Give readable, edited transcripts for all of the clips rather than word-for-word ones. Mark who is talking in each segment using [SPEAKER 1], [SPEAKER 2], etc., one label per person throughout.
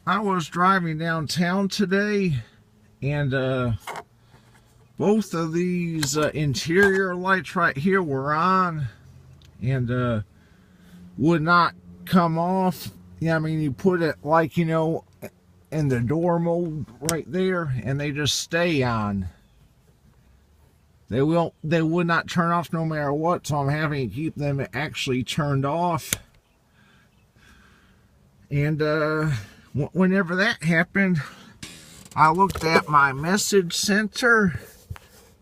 [SPEAKER 1] I was driving downtown today, and both of these interior lights right here were on, and would not come off. Yeah, I mean, you put it like, in the door mode right there, and they just stay on. They would not turn off no matter what, so I'm having to keep them actually turned off. And whenever that happened, I looked at my message center.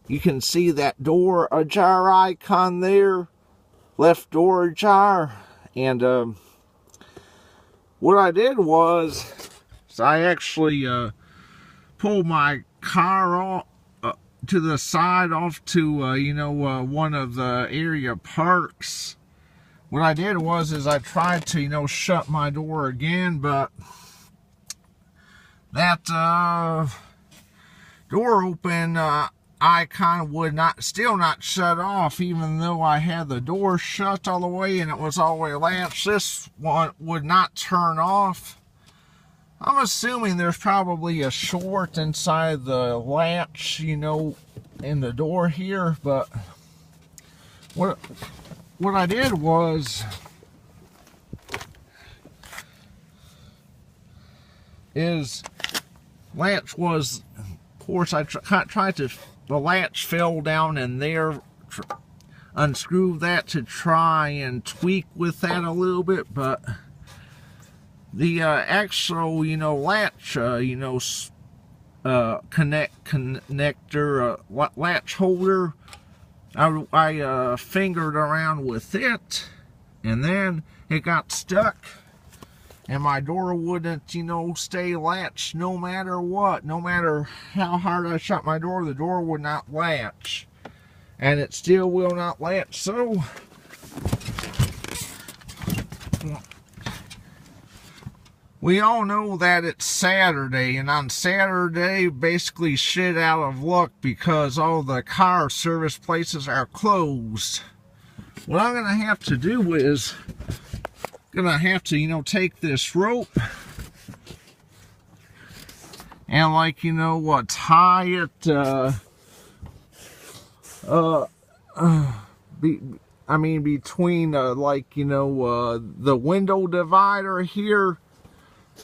[SPEAKER 1] You can see that door ajar icon there, left door ajar. And what I did was I actually pulled my car off to the side off to one of the area parks. What I did was I tried to shut my door again, but that door open icon would still not shut off, even though I had the door shut all the way and it was all the way latched. This one would not turn off. I'm assuming there's probably a short inside the latch, in the door here, but what I did was latch was, of course, I tried to, the latch fell down in there, unscrew that to try and tweak with that a little bit, but the actual, latch, connector, latch holder, I fingered around with it, and then it got stuck, and my door wouldn't, stay latched no matter what. No matter how hard I shut my door, the door would not latch, and it still will not latch. So we all know that it's Saturday, and on Saturday, basically shit out of luck because all the car service places are closed. What I'm going to have to do is, take this rope and tie it, between, the window divider here.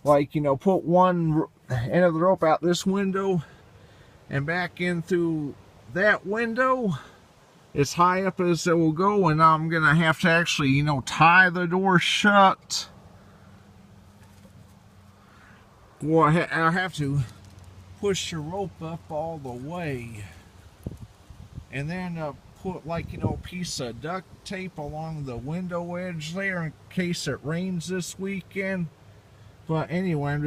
[SPEAKER 1] Put one end of the rope out this window and back in through that window as high up as it will go, and I'm gonna have to actually tie the door shut. Well, I have to push the rope up all the way, and then put a piece of duct tape along the window edge there in case it rains this weekend. But anyway,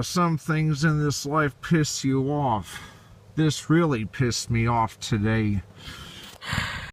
[SPEAKER 1] some things in this life piss you off. This really pissed me off today.